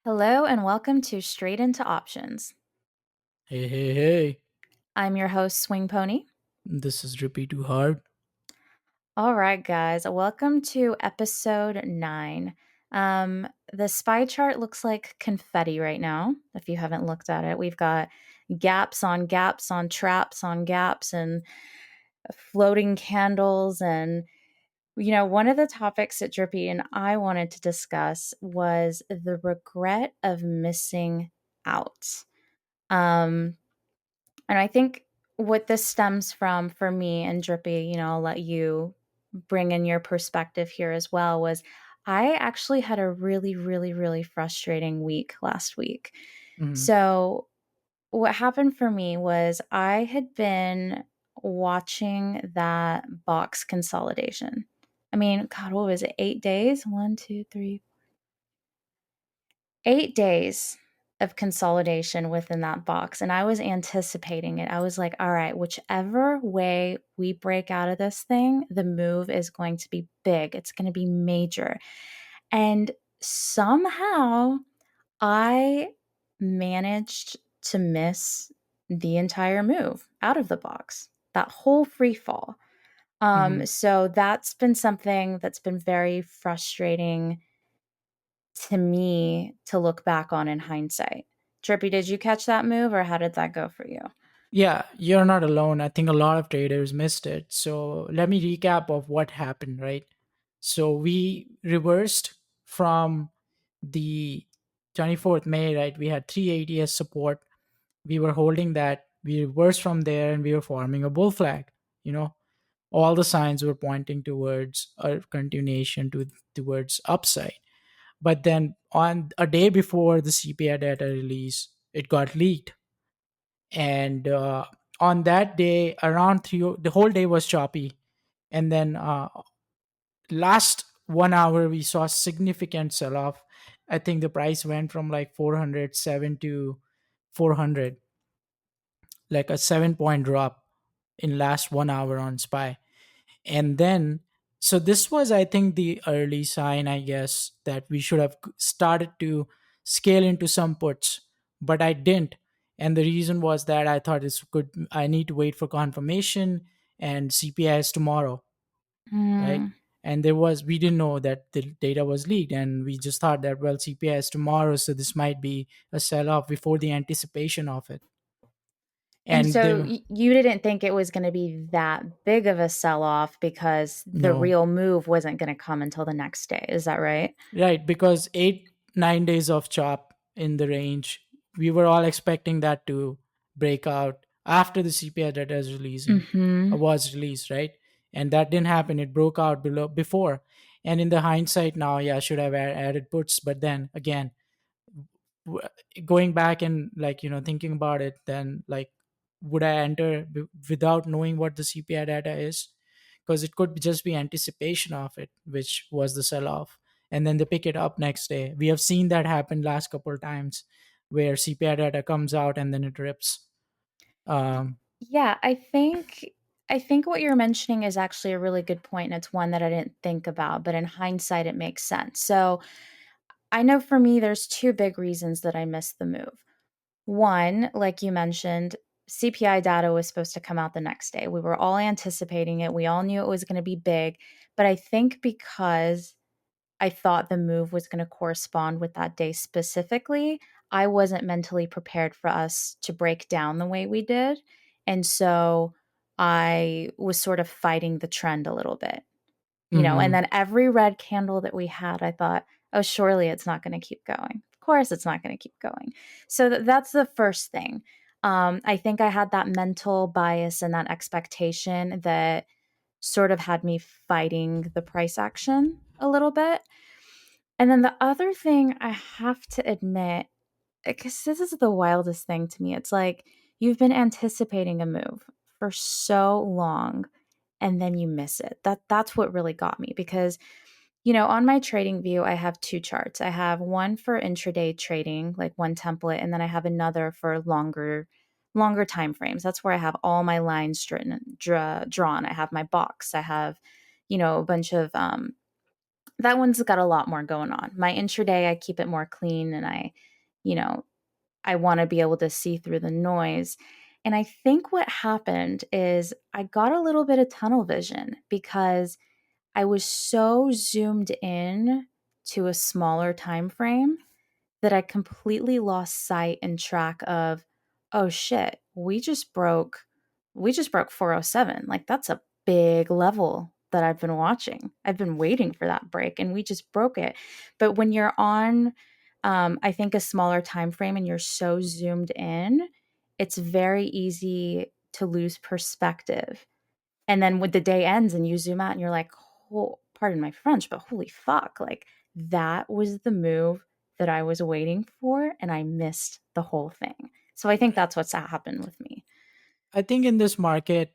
Hello and welcome to Straight Into Options. Hey, hey, hey. I'm your host, Swing Pony. This is Drippy Too Hard. All right, guys, welcome to episode 9. The spy chart looks like confetti right now. If you haven't looked at it, we've got gaps on traps on gaps, and floating candles. And, one of the topics that Drippy and I wanted to discuss was the regret of missing out. Um, And I think what this stems from for me and Drippy, I'll let you bring in your perspective here as well, was I actually had a really, really, really frustrating week last week. Mhm. So, what happened for me was I had been watching that box consolidation. I mean, God, what was it? 8 days? 1, 2, 3, 8 days of consolidation within that box. And I was anticipating it. I was like, all right, whichever way we break out of this thing, the move is going to be big, it's going to be major. And somehow I managed to miss the entire move out of the box, that whole free fall. Mhm. So that's been something that's been very frustrating to me to look back on in hindsight. Trippy, did you catch that move or how did that go for you? Yeah, you're not alone. I think a lot of traders missed it. So let me recap of what happened, right? So we reversed from the 24th May, right? We had 380 as support. We were holding that. We reversed from there and we were forming a bull flag. You know, all the signs were pointing towards a continuation towards upside. But then on a day before the CPI data release, it got leaked. And on that day, around the whole day was choppy. And then last 1 hour, we saw significant sell off. I think the price went from like 407 to 400, like a 7 point drop in last 1 hour on SPY. And then so this was, I think, the early sign, I guess, that we should have started to scale into some puts, but I didn't. And the reason was that I thought it's good, I need to wait for confirmation, and CPI is tomorrow, right? Mm. And we didn't know that the data was leaked, and we just thought that, well, CPI is tomorrow, so this might be a sell off before the anticipation of it. And And so there you didn't think it was going to be that big of a sell off because the no. real move wasn't going to come until the next day. Is that right? Right, because 8, 9 days of chop in the range, we were all expecting that to break out after the CPI data is releasing, Mm-hmm. was released, right? And that didn't happen. It broke out below before. And in the hindsight now, yeah, I should have added puts. But then again, w- going back and, like, thinking about it, then, like, would I enter without knowing what the CPI data is? Because it could just be anticipation of it, which was the sell off, and then they pick it up next day. We have seen that happen last couple of times, where CPI data comes out and then it rips. um Yeah, I think what you're mentioning is actually a really good point, and it's one that I didn't think about, but in hindsight it makes sense. So, I know for me there's two big reasons that I missed the move. One, like you mentioned, CPI data was supposed to come out the next day. We were all anticipating it. We all knew it was going to be big, but I think because I thought the move was going to correspond with that day specifically, I wasn't mentally prepared for us to break down the way we did. And so I was sort of fighting the trend a little bit, and mhm. then every red candle that we had, I thought, oh, surely it's not going to keep going. Of course, it's not going to keep going. So that's the first thing. I think I had that mental bias and that expectation that sort of had me fighting the price action a little bit. And then the other thing I have to admit, because this is the wildest thing to me, it's like you've been anticipating a move for so long and then you miss it. That's what really got me because on my trading view I have two charts. I have one for intraday trading, like one template, and then I have another for longer time frames. That's where I have all my lines drawn. I have my box. I have a bunch of That one's got a lot more going on. My intraday, I keep it more clean, and you know, I want to be able to see through the noise. And I think what happened is I got a little bit of tunnel vision because I was so zoomed in to a smaller time frame that I completely lost sight and track of, oh shit, we just broke 407. Like that's a big level that I've been watching. I've been waiting for that break and we just broke it. But when you're on I think a smaller time frame and you're so zoomed in, it's very easy to lose perspective. And then when the day ends and you zoom out and you're like, oh, pardon my French, but holy fuck, like that was the move that I was waiting for and I missed the whole thing. So I think that's what's happened with me. I think in this market,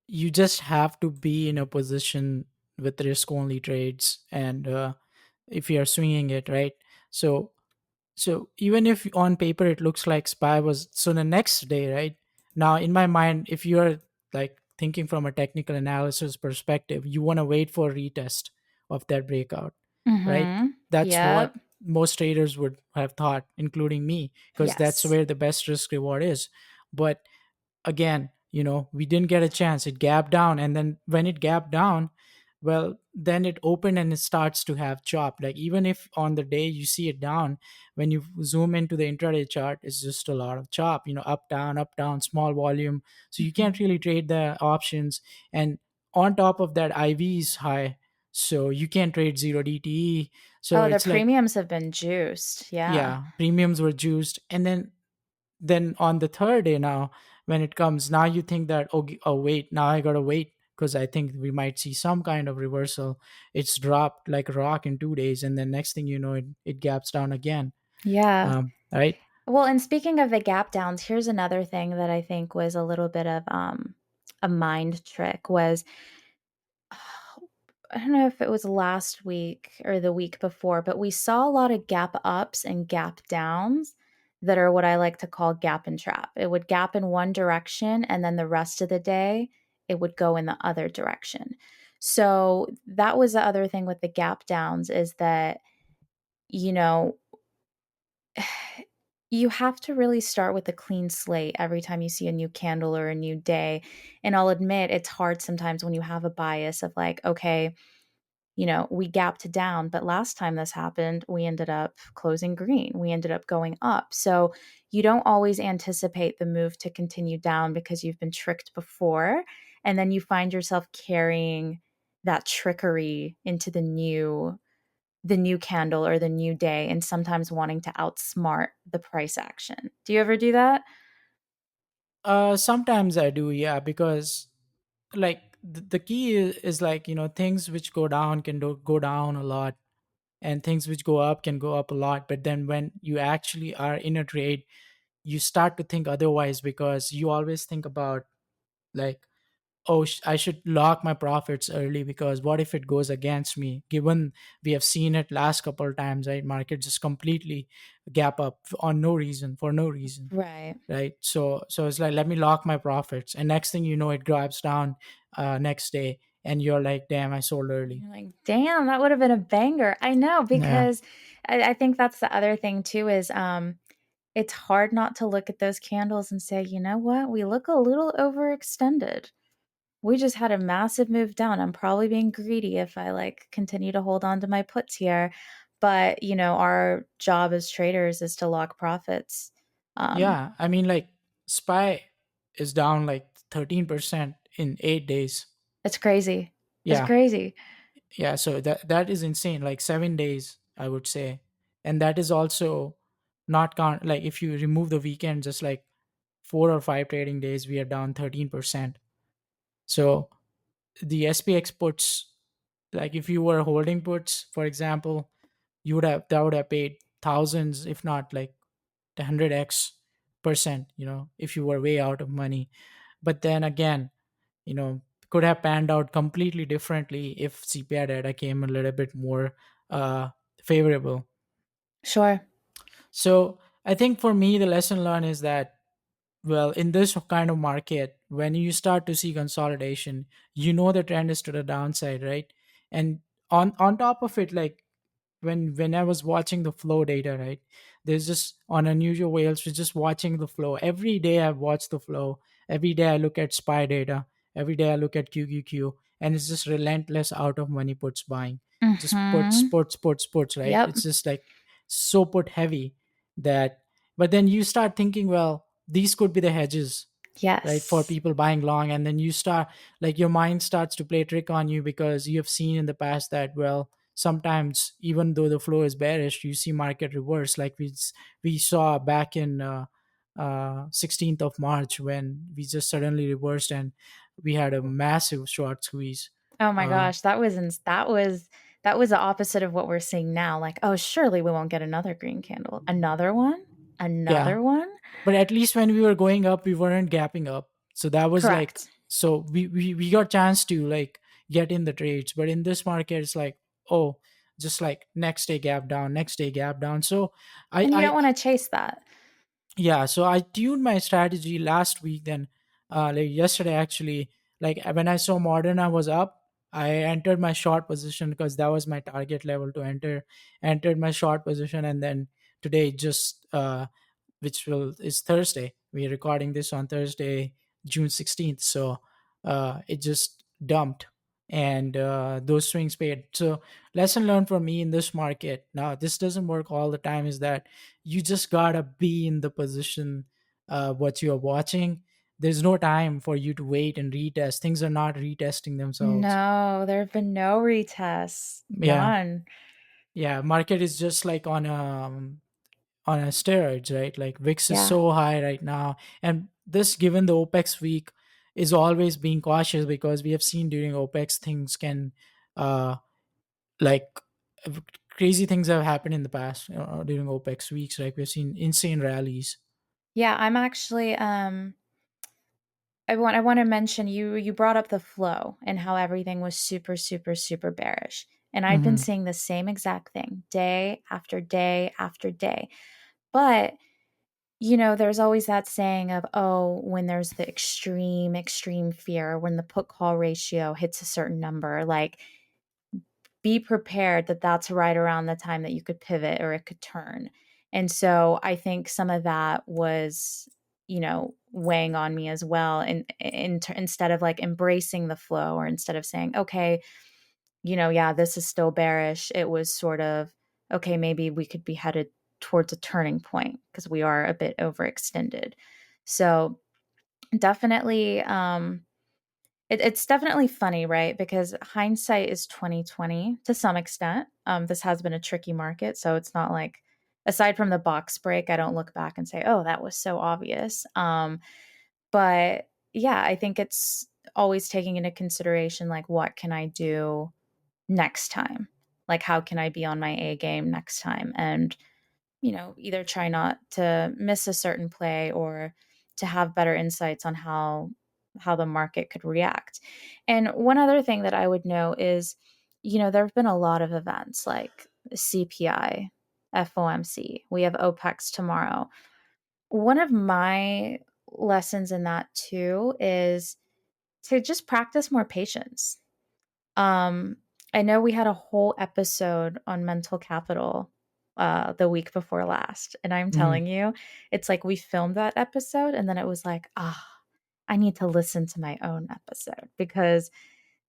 you just have to be in a position with risk only trades, and if you are swinging it, right? So even if on paper it looks like SPY was, so the next day, right? Now in my mind, if you're like thinking from a technical analysis perspective, you want to wait for a retest of that breakout, right? Mhm. That's what Yep. most traders would have thought, including me, because that's Yes. where the best risk reward is. But again, we didn't get a chance. It gapped down, and then when it gapped down, well, then it opened and it starts to have chop. Like even if on the day you see it down, when you zoom into the intraday chart, it's just a lot of chop, up down, small volume. So you can't Mhm. really trade the options. And on top of that, IV is high, so you can't trade zero DTE. So Oh, the it's like, premiums have been juiced. Yeah. yeah, premiums were juiced. And then on the third day, now when it comes, now you think that, oh wait, now I gotta wait because I think we might see some kind of reversal. It's dropped like a rock in 2 days, and then next thing you know, it gaps down again. Yeah. Right. Well, and speaking of the gap downs, here's another thing that I think was a little bit of a mind trick was I don't know if it was last week or the week before, but we saw a lot of gap ups and gap downs that are what I like to call gap and trap. It would gap in one direction and then the rest of the day it would go in the other direction. So that was the other thing with the gap downs is that, you know, you have to really start with a clean slate every time you see a new candle or a new day. And I'll admit it's hard sometimes when you have a bias of like, okay, we gapped down, but last time this happened, we ended up closing green. We ended up going up. So you don't always anticipate the move to continue down because you've been tricked before. And then you find yourself carrying that trickery into the new candle or the new day and sometimes wanting to outsmart the price action. Do you ever do that? Sometimes I do, yeah, because like the key is like, things which go down can go down a lot, and things which go up can go up a lot. But then when you actually are in a trade, you start to think otherwise, because you always think about like, oh, I should lock my profits early, because what if it goes against me, given we have seen it last couple of times, right? Market just completely gap up on no reason, for no reason, Right. right? So it's like, let me lock my profits, and next thing you know, it grabs down next day, and you're like, damn, I sold early. You're like, damn, that would have been a banger. I know Yeah. because I think that's the other thing too is it's hard not to look at those candles and say, you know what, we look a little overextended. We just had a massive move down. I'm probably being greedy if I like continue to hold on to my puts here. But, our job as traders is to lock profits. Um, Yeah, I mean, like, SPY is down like 13% in 8 days. it's crazy. It's Yeah. crazy. Yeah, so that is insane. Like 7 days, I would say. And that is also not count, like if you remove the weekend, just like 4 or 5 trading days, we are down 13%. So the SPX puts, like if you were holding puts, for example, you would have that would have paid thousands, if not like the 100x percent, if you were way out of money. But then again, you know could have panned out completely differently if CPI data came a little bit more uh favorable. Sure. So I think for me, the lesson learned is that, well, in this kind of market, when you start to see consolidation, the trend is to the downside, right? And on top of it, like when I was watching the flow data, right? There's just on unusual whales, we're just watching the flow. Every day I watch the flow. Every day I look at SPY data. Every day I look at QQQ, and it's just relentless out of money puts buying. Just Mhm. puts, right? Yep. It's just like so put heavy that, but then you start thinking, well, these could be the hedges, right, for Yes. people buying long. And then you start, like, your mind starts to play a trick on you, because you have seen in the past that, well, sometimes even though the flow is bearish, you see market reverse, like we saw back in 16th of March, when we just suddenly reversed and we had a massive short squeeze. Oh my uh, gosh, that was the opposite of what we're seeing now. Like, oh, surely we won't get another green candle. Another one? yeah, Another one? but at least when we were going up, we weren't gapping up, so that was like, Correct. so we got chance to like get in the trades. But in this market, it's like, oh, just like next day gap down, next day gap down. So And you I don't want to chase that. yeah, so I tuned my strategy last week, then like yesterday actually. Like when I saw Moderna was up, I entered my short position, because that was my target level to enter. Entered my short position, and then today just which will is Thursday. We're recording this on Thursday, June 16th. So it just dumped, and those swings paid. So lesson learned for me in this market. Now this doesn't work all the time. Is that you just gotta be in the position what you are watching. There's no time for you to wait and retest. Things are not retesting themselves. No, there have been no retests. Yeah, None. yeah. Market is just like on a steroids, right? Like VIX is Yeah. so high right now, and this, given the OPEX week, is always being cautious, because we have seen during OPEX things can, uh, like crazy things have happened in the past during OPEX weeks. Like we've seen insane rallies. Yeah, I'm actually I want to mention you brought up the flow and how everything was super super super bearish. And I've been Hmm. seeing the same exact thing day after day after day. But there's always that saying of, oh, when there's the extreme, extreme fear, when the put call ratio hits a certain number, like be prepared that that's right around the time that you could pivot or it could turn. And so I think some of that was, weighing on me as well. And instead of like embracing the flow, or instead of saying, okay, yeah, this is still bearish, it was sort of, okay, maybe we could be headed towards a turning point because we are a bit overextended. So definitely, it's definitely funny, right? Because hindsight is 2020 to some extent. This has been a tricky market, so it's not like, aside from the box break, I don't look back and say, "Oh, that was so obvious." But yeah, I think it's always taking into consideration, like, what can I do next time? Like, how can I be on my A game next time? And either try not to miss a certain play, or to have better insights on how the market could react. And one other thing that I would know is, there have been a lot of events like CPI, FOMC. We have OPEX tomorrow. One of my lessons in that too is to just practice more patience. um, I know we had a whole episode on mental capital the week before last, and I'm Hmm. telling you, it's like we filmed that episode, and then it was like, I need to listen to my own episode, because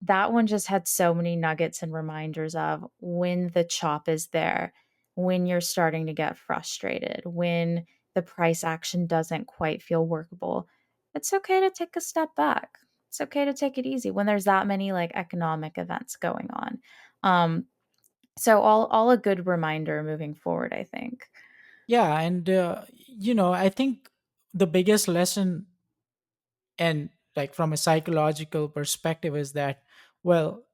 that one just had so many nuggets and reminders of when the chop is there, when you're starting to get frustrated, when the price action doesn't quite feel workable. It's okay to take a step back. It's okay to take it easy when there's that many like economic events going on. Um, so all a good reminder moving forward, I think. Yeah, and I think the biggest lesson, and like from a psychological perspective, is that, well,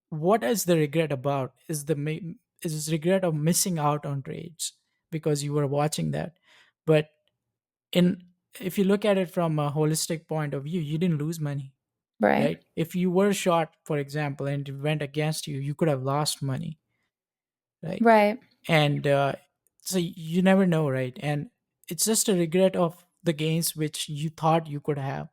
what is the regret about? Is regret of missing out on trades because you were watching that. But in if you look at it from a holistic point of view, you didn't lose money, Right. right? If you were short, for example, and it went against you, you could have lost money, right? Right. And so you never know, right? And it's just a regret of the gains which you thought you could have.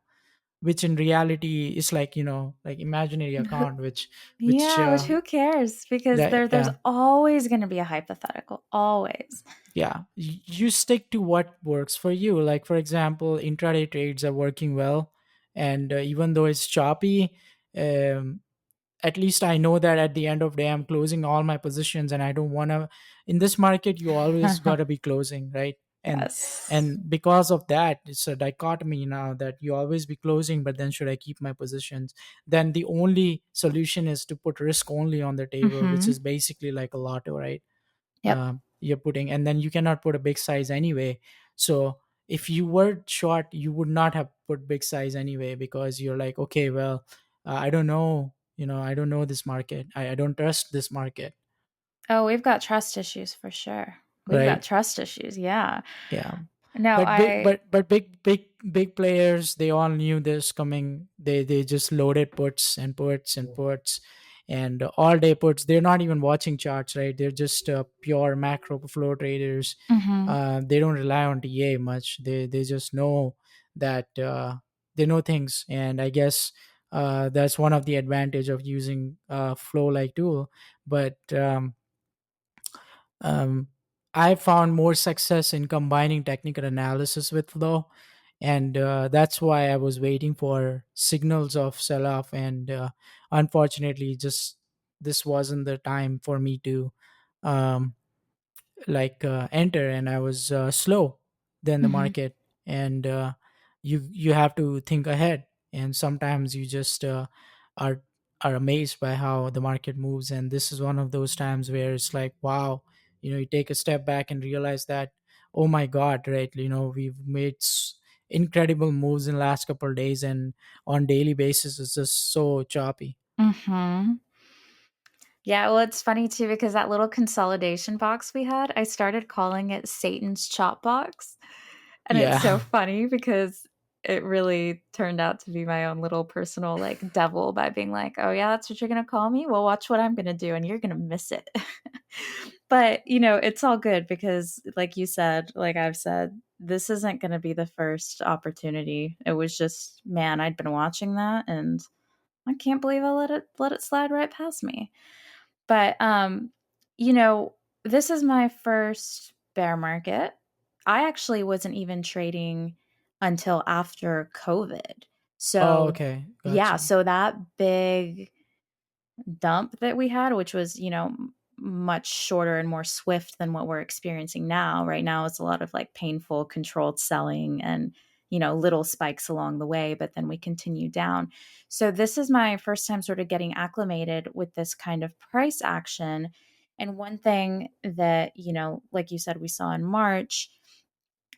which in reality is like, like imaginary account, which Yeah, which who cares? Because that there's always going to be a hypothetical, always. yeah, you stick to what works for you. Like for example, intraday trades are working well, and even though it's choppy, um, at least I know that at the end of the day I'm closing all my positions, and I don't want to. In this market you always got to be closing, right? and Yes. and because of that, it's a dichotomy now that you always be closing, but then should I keep my positions? Then the only solution is to put risk only on the table, which Mhm. is basically like a lotto, right? Yep. You're putting, and then you cannot put a big size anyway. So if you were short, you would not have put big size anyway, because you're like, okay, well, I don't know, I don't know this market, I don't trust this market, Oh, we've got trust issues for sure. We've got right? trust issues. Yeah. Yeah. No, But big I but big players, they all knew this coming. They just loaded puts and puts and puts, and all day puts. They're not even watching charts, right? They're just pure macro flow traders. mhm. They don't rely on TA much. They just know that they know things. And I guess that's one of the advantage of using flow like tool. But um, I found more success in combining technical analysis with flow, and that's why I was waiting for signals of sell off. And unfortunately, just this wasn't the time for me to um, enter, and I was slow than the Mhm. market. And you have to think ahead, and sometimes you just are are amazed by how the market moves. And this is one of those times where it's like, wow, you take a step back and realize that, oh my god, right, we've made incredible moves in the last couple of days, and on daily basis it's just so choppy. Mhm. Yeah, well, it's funny too because that little consolidation box we had, I started calling it Satan's chop box. And it's so Yeah. funny because it really turned out to be my own little personal like devil by being like, "Oh yeah, that's what you're going to call me? Well, watch what I'm going to do and you're going to miss it." But, it's all good because like you said, like I've said, this isn't going to be the first opportunity. It was just, man, I'd been watching that and I can't believe I let it slide right past me. But, you know, this is my first bear market. I actually wasn't even trading until after COVID. Oh, So, okay, yeah, gotcha. so that big dump that we had, which was, much shorter and more swift than what we're experiencing now. Right now, it's a lot of like painful, controlled selling and, little spikes along the way, but then we continue down. So, this is my first time sort of getting acclimated with this kind of price action. And one thing that, like you said, we saw in March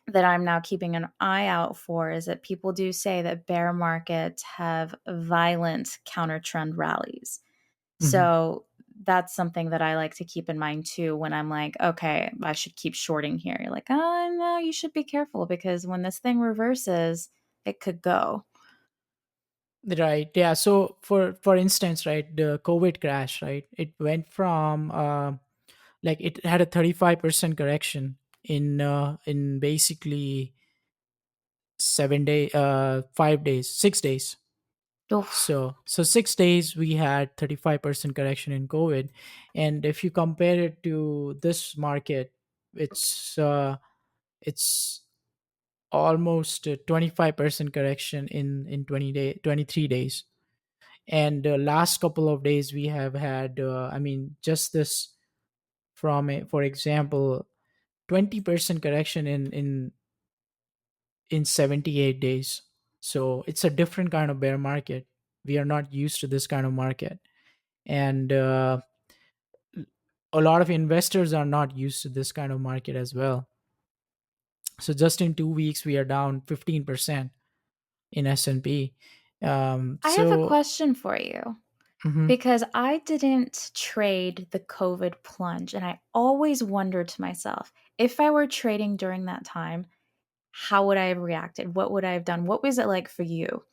that I'm now keeping an eye out for is that people do say that bear markets have violent counter trend rallies. Mhm. So that's something that I like to keep in mind too when I'm like, okay, I should keep shorting here. You're like, oh, no, you should be careful because when this thing reverses, it could go. Right. Yeah. So for instance, right, the COVID crash, right, it went from like it had a 35% correction in basically 7 day 5 days 6 days. Oof. So 6 days we had 35% correction in COVID. And if you compare it to this market, it's almost a 25% correction in 23 days. And last couple of days we have had, I mean, just this, from a, for example, 20% correction in 78 days. So it's a different kind of bear market. We are not used to this kind of market. And a lot of investors are not used to this kind of market as well. So just in 2 weeks we are down 15% in S&P. I have a So question for you mhm. because I didn't trade the COVID plunge. And I always wondered to myself, if I were trading during that time, how would I have reacted? What would I have done? What was it like for you?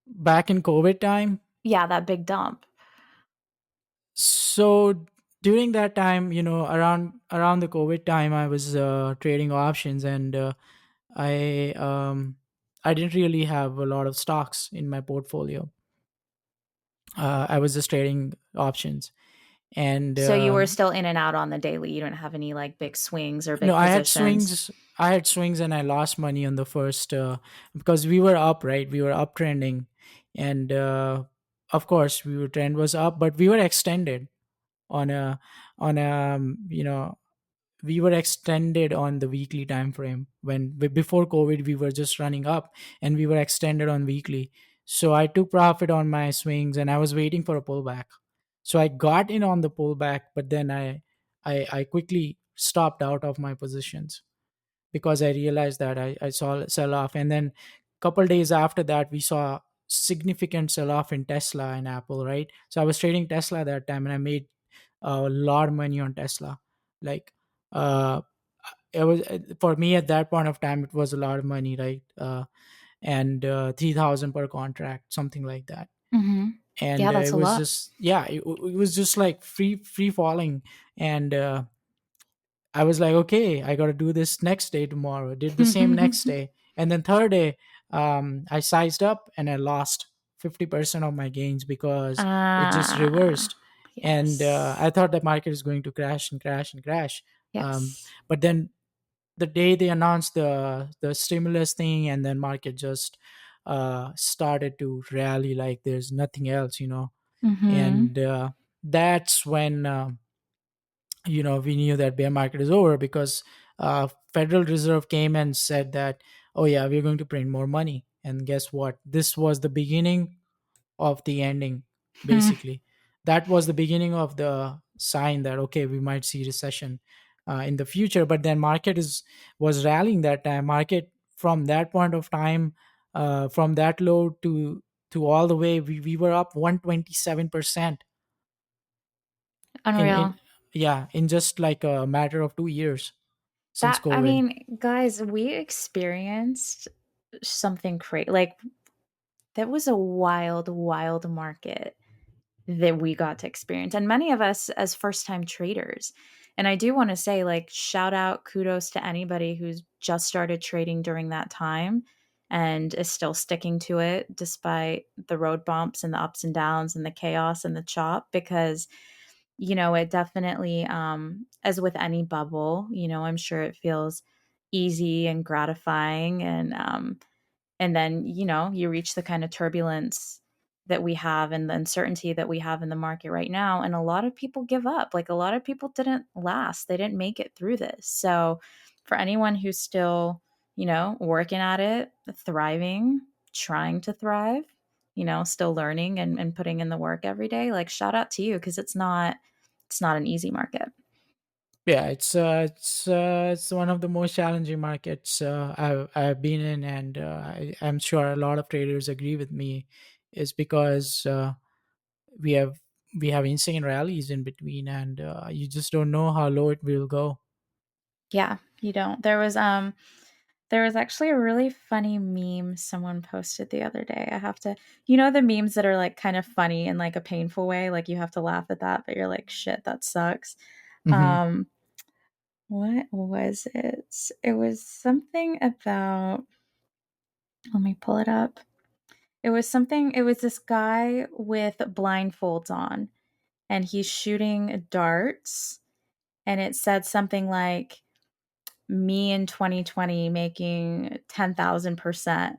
Back in COVID time, Yeah, that big dump. so during that time, around the COVID time, I was trading options, and I I didn't really have a lot of stocks in my portfolio. I was just trading options. And So you were still in and out on the daily. You don't have any like big swings or no, big positions. I had swings and I lost money on the first, because we were up, right? We were uptrending. And of course, we were trend was up, but we were extended on a, on a, we were extended on the weekly time frame. Before COVID we were just running up, and we were extended on weekly. So I took profit on my swings and I was waiting for a pullback. So I got in on the pullback, but then I quickly stopped out of my positions, because I realized that I saw a sell off. And then couple days after that, we saw significant sell off in Tesla and Apple, right? So I was trading Tesla that time, and I made a lot of money on Tesla. Like, uh, it was, for me at that point of time, it was a lot of money, right? And 3,000 per contract, something like that. Mhm. And Yeah, that's it a was lot. just, yeah, it was just like free falling. And I was like, okay, I got to do this next day tomorrow. Did the same next day. And then third day, I sized up and I lost 50% of my gains because it just Ah, reversed. And yes. I thought the market is going to crash and crash and crash. Yes. But then the day they announced the stimulus thing, and then market just started to rally like there's nothing else, Mhm. and that's when we knew that bear market is over, because Federal Reserve came and said that, oh yeah, we're going to print more money. And guess what, this was the beginning of the ending, Hmm. basically. That was the beginning of the sign that, okay, we might see recession in the future. But then market is was rallying that time. Market from that point of time, from that low to all the way, we were up 127% in Unreal. yeah, in just like a matter of 2 years since That I COVID. mean, guys, we experienced something crazy. Like that was a wild, wild market that we got to experience, and many of us as first-time traders. And I do want to say, like, shout out, kudos to anybody who's just started trading during that time and is still sticking to it despite the road bumps and the ups and downs and the chaos and the chop, because it definitely, as with any bubble, I'm sure it feels easy and gratifying, and then, you reach the kind of turbulence that we have and the uncertainty that we have in the market right now. And a lot of people give up. Like a lot of people didn't last, they didn't make it through this. So, for anyone who's still, working at it, thriving, trying to thrive, still learning and putting in the work every day, like shout out to you because it's not an easy market. Yeah, it's one of the most challenging markets I've been in, and I'm sure a lot of traders agree with me. Is because we have we have insane rallies in between, and you just don't know how low it will go. Yeah, you don't. There was actually a really funny meme someone posted the other day. I have to, the memes that are like kind of funny in like a painful way, like you have to laugh at that, but you're like, shit, that sucks. Hmm. Um, what was it? It was something about, let me pull it up. It was this guy with blindfolds on and he's shooting darts, and it said something like, me in 2020 making 10,000%,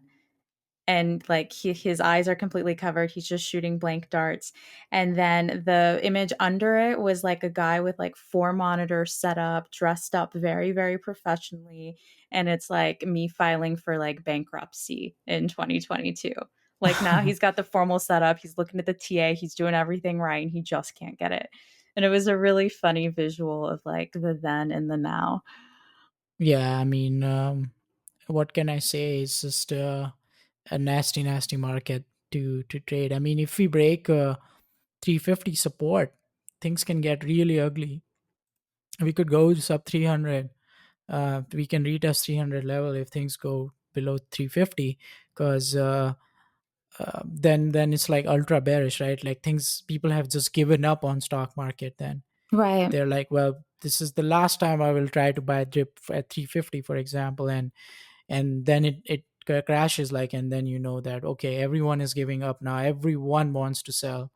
and like his eyes are completely covered, he's just shooting blank darts. And then the image under it was like a guy with like four monitors set up, dressed up very, very professionally, and it's like me filing for like bankruptcy in 2022. Like now he's got the formal setup, he's looking at the TA, he's doing everything right, and he just can't get it. And it was a really funny visual of like the then and the now. Yeah, I mean, what can I say? It's just a nasty, nasty market to trade. I mean, if we break 350 support, things can get really ugly. We could go sub 300. We can retest 300 level if things go below 350, because then it's like ultra bearish, right? Like things, people have just given up on stock market. Then Right. they're like, well, this is the last time I will try to buy a dip at 350, for example. And then it crashes, like, and then you know that okay, everyone is giving up now, everyone wants to sell.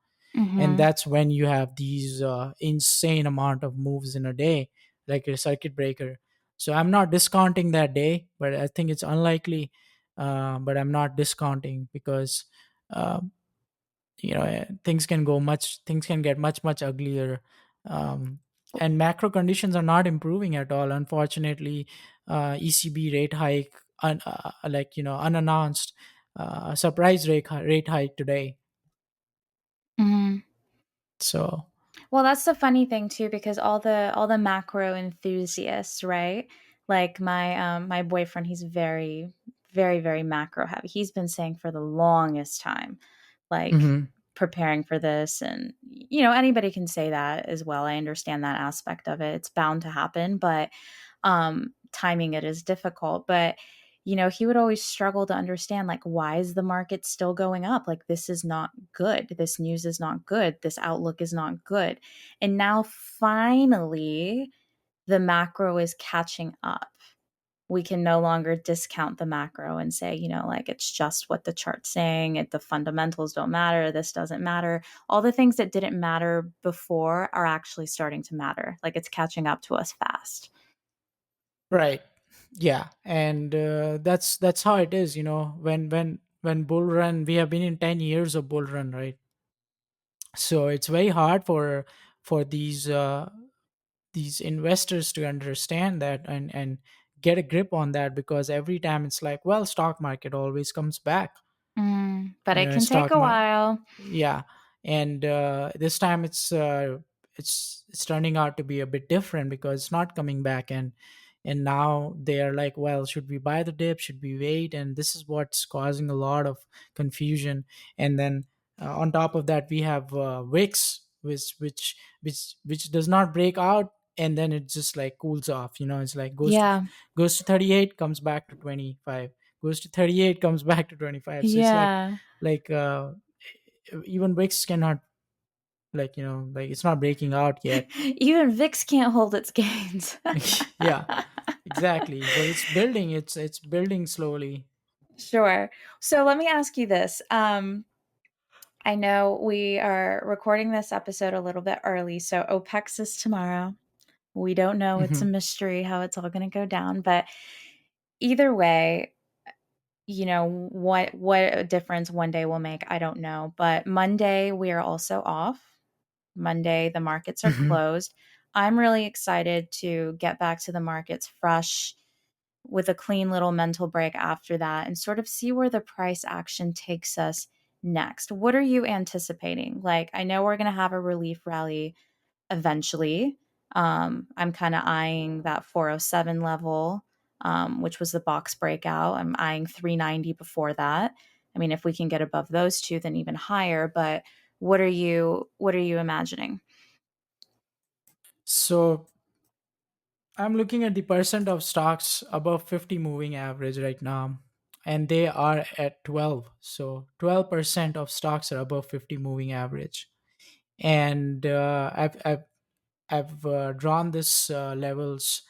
And Mhm. that's when you have these insane amount of moves in a day, like a circuit breaker. So I'm not discounting that day, but I think it's unlikely. But I'm not discounting because uh, things can get much uglier. um, and macro conditions are not improving at all, unfortunately. ECB rate hike, unannounced, surprise rate hike today. Mhm. So Well, that's the funny thing too, because all the macro enthusiasts, right? Like my boyfriend, he's very, very, very macro heavy. He's been saying for the longest time, like mhm. preparing for this, and anybody can say that as well. I understand that aspect of it. It's bound to happen, but timing it is difficult. But he would always struggle to understand, like, why is the market still going up? Like, this is not good. This news is not good. This outlook is not good. And now finally the macro is catching up. We can no longer discount the macro and say, like, it's just what the chart's saying. The fundamentals don't matter. This doesn't matter. All the things that didn't matter before are actually starting to matter. Like, it's catching up to us fast. Right. Yeah, and that's how it is. When bull run, we have been in 10 years of bull run, right? So it's very hard for these investors to understand that and get a grip on that, because every time it's like, well, stock market always comes back. But it can take Stock a market, while. yeah. And this time it's turning out to be a bit different because it's not coming back. And now they are like, well, should we buy the dip, should we wait? And this is what's causing a lot of confusion. And then on top of that, we have wix, which does not break out, and then it just like cools off. It's like Yeah. goes to 38, comes back to 25, goes to 38, comes back to 25. So it's Yeah. like even Wix cannot, like it's not breaking out yet. Even VIX can't hold its gains. Yeah, exactly. But it's building. It's building slowly. Sure. So let me ask you this. I know we are recording this episode a little bit early, so OPEX is tomorrow. We don't know. It's a Hmm. mystery how it's all going to go down, but either way, what difference one day will make, I don't know. But Monday we are also off. Monday the markets are Hmm. closed. I'm really excited to get back to the markets fresh with a clean little mental break after that and sort of see where the price action takes us next. What are you anticipating? Like, I know we're going to have a relief rally eventually. I'm kind of eyeing that 407 level, which was the box breakout. I'm eyeing 390 before that. I mean, if we can get above those two, then even higher. But what are you imagining? So I'm looking at the percent of stocks above 50 moving average right now, and they are at 12. So 12% of stocks are above 50 moving average. And I've drawn this levels.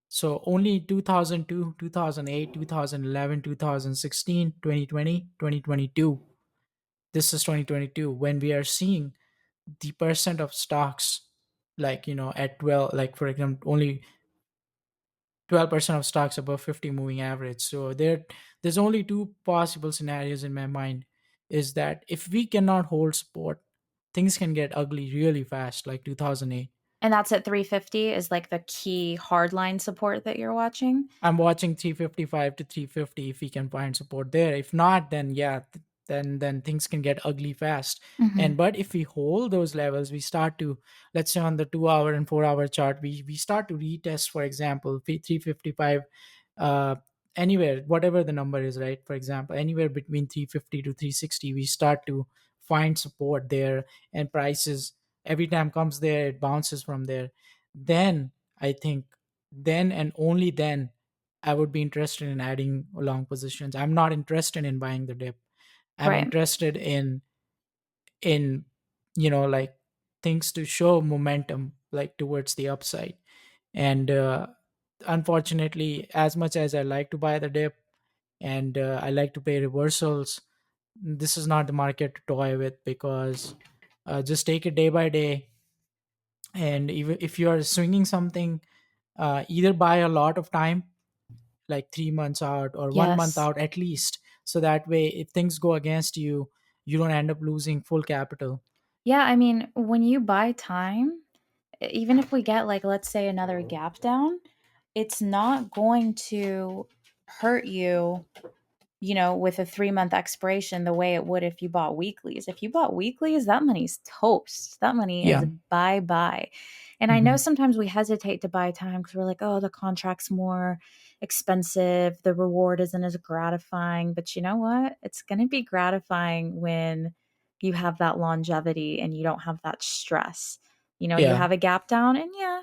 So only 2002, 2008, 2011, 2016, 2020, 2022. This is 2022 when we are seeing the percent of stocks, like, at 12, like for example, only 12% of stocks above 50 moving average. So there's only two possible scenarios in my mind, is that if we cannot hold support, things can get ugly really fast, like 2008. And that's at 350 is like the key hardline support that you're watching. I'm watching 355 to 350 if we can find support there. If not, then yeah, then things can get ugly fast. Hmm. And but if we hold those levels, we start to, let's say on the 2 hour and 4 hour chart, we start to retest, for example, 355, uh, anywhere, whatever the number is, right? For example, anywhere between 350 to 360, we start to find support there, and prices every time comes there, it bounces from there. Then I think, then and only then I would be interested in adding long positions. I'm not interested in buying the dip. I'm Right. interested in like things to show momentum, like towards the upside. And unfortunately, as much as I like to buy the dip, and I like to pay reversals. This is not the market to toy with, because just take it day by day. And even if you are swinging something, either buy a lot of time, like 3 months out or 1 month Yes. out at least, so that way if things go against you, you don't end up losing full capital. Yeah, I mean, when you buy time, even if we get like let's say another gap down, it's not going to hurt you, with a 3-month expiration the way it would if you bought weeklies. If you bought weeklies, that money's toast. That money is Yeah. bye bye. And I know Hmm. sometimes we hesitate to buy time because we're like, oh, the contract's more expensive. The reward isn't as gratifying. But you know what? It's going to be gratifying when you have that longevity and you don't have that stress. You Yeah. have a gap down, and yeah,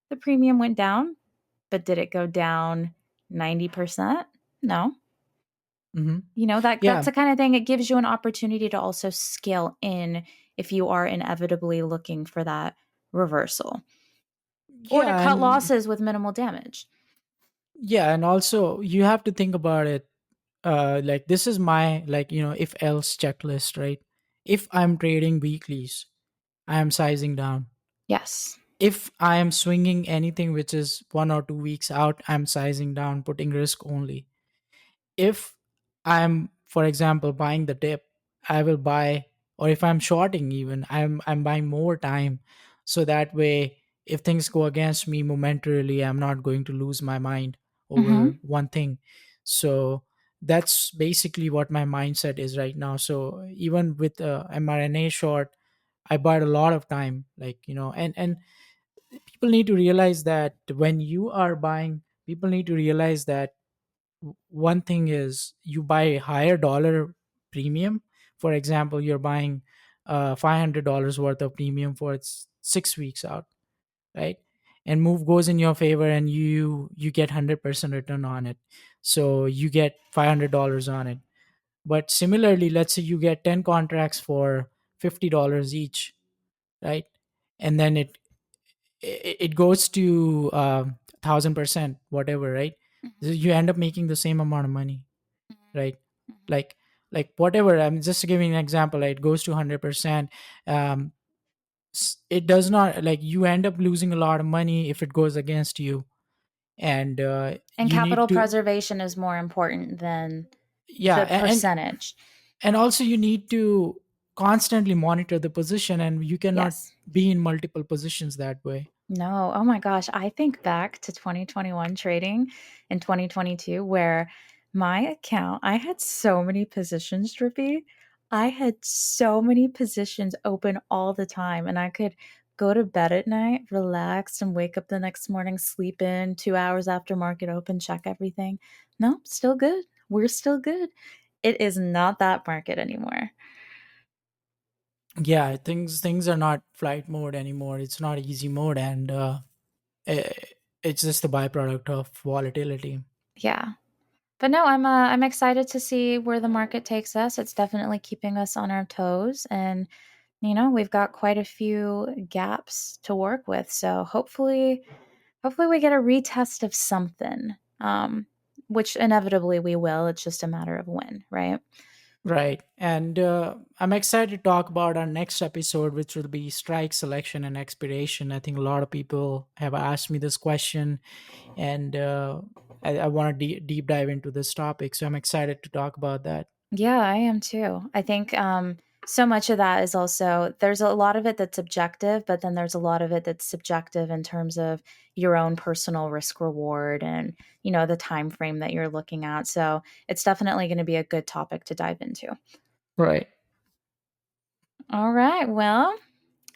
the premium went down, but did it go down 90%? No. Hmm. That's Yeah. the kind of thing, it gives you an opportunity to also scale in if you are inevitably looking for that reversal or to Yeah. cut And losses with minimal damage. yeah, and also you have to think about it, like this is my, like, if else checklist, right? If I'm trading weeklies, I am sizing down. Yes. If I am swinging anything which is 1 or 2 weeks out, I'm sizing down, putting risk only. If I'm, for example, buying the dip, I will buy, or if I'm shorting even, I'm buying more time, so that way if things go against me momentarily, I'm not going to lose my mind over Mhm. one thing. So that's basically what my mindset is right now. So even with mRNA short, I bought a lot of time, like, and people need to realize that when you are buying, people need to realize that one thing is, you buy higher dollar premium. For example, you're buying $500 worth of premium for it's 6 weeks out, right? And move goes in your favor, and you get 100% return on it, so you get $500 on it. But similarly, let's say you get 10 contracts for $50 each, right? And then it goes to 1,000%, whatever, right? So Mhm. you end up making the same amount of money, Mhm. right? Mhm. Like whatever, I'm just giving an example, right? It goes to 100%. um it does not, like, you end up losing a lot of money if it goes against you. And And you need capital to, preservation is more important than yeah, the percentage. and also you need to constantly monitor the position, and you cannot Yes. be in multiple positions that way. No. Oh my gosh. I think back to 2021 trading in 2022 where my account, I had so many positions, Drippy. I had so many positions open all the time, and I could go to bed at night, relax, and wake up the next morning, sleep in 2 hours after market open, check everything. No, still good. We're still good. It is not that market anymore. Yeah, things are not flight mode anymore, it's not easy mode. And eh, it's just the byproduct of volatility. Yeah. But no, I'm excited to see where the market takes us. It's definitely keeping us on our toes, and we've got quite a few gaps to work with. So hopefully we get a retest of something. Which inevitably we will. It's just a matter of when, right? Right. And I'm excited to talk about our next episode, which will be strike selection and expiration. I think a lot of people have asked me this question, and I want to deep dive into this topic. So I'm excited to talk about that. Yeah, I am too. I think so much of that is also, there's a lot of it that's objective, but then there's a lot of it that's subjective in terms of your own personal risk reward and the time frame that you're looking at. So it's definitely going to be a good topic to dive into. Right. All right. Well,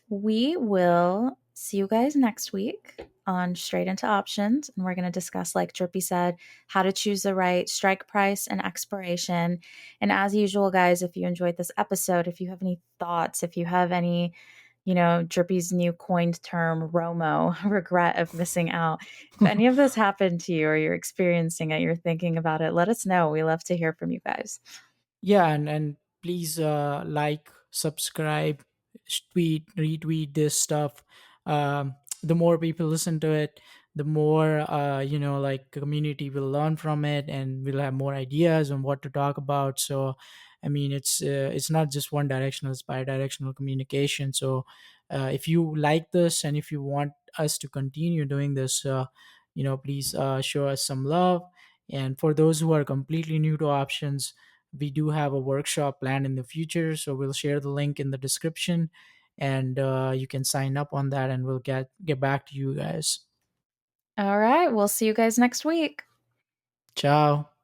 we will see you guys next week on Straight into Options. And we're going to discuss, like Drippy said, how to choose the right strike price and expiration. And as usual, guys, if you enjoyed this episode, if you have any thoughts, if you have any, Drippy's new coined term, ROMO, regret of missing out. If any of this happened to you or you're experiencing it, you're thinking about it, let us know. We love to hear from you guys. Yeah, and please like, subscribe, tweet, retweet this stuff. The more people listen to it, the more like community will learn from it, and we'll have more ideas on what to talk about. So I mean, it's not just one directional, it's bi-directional communication. So if you like this and if you want us to continue doing this, please show us some love. And for those who are completely new to options, we do have a workshop planned in the future, so we'll share the link in the description, and you can sign up on that, and we'll get back to you guys. All right. We'll see you guys next week. Ciao.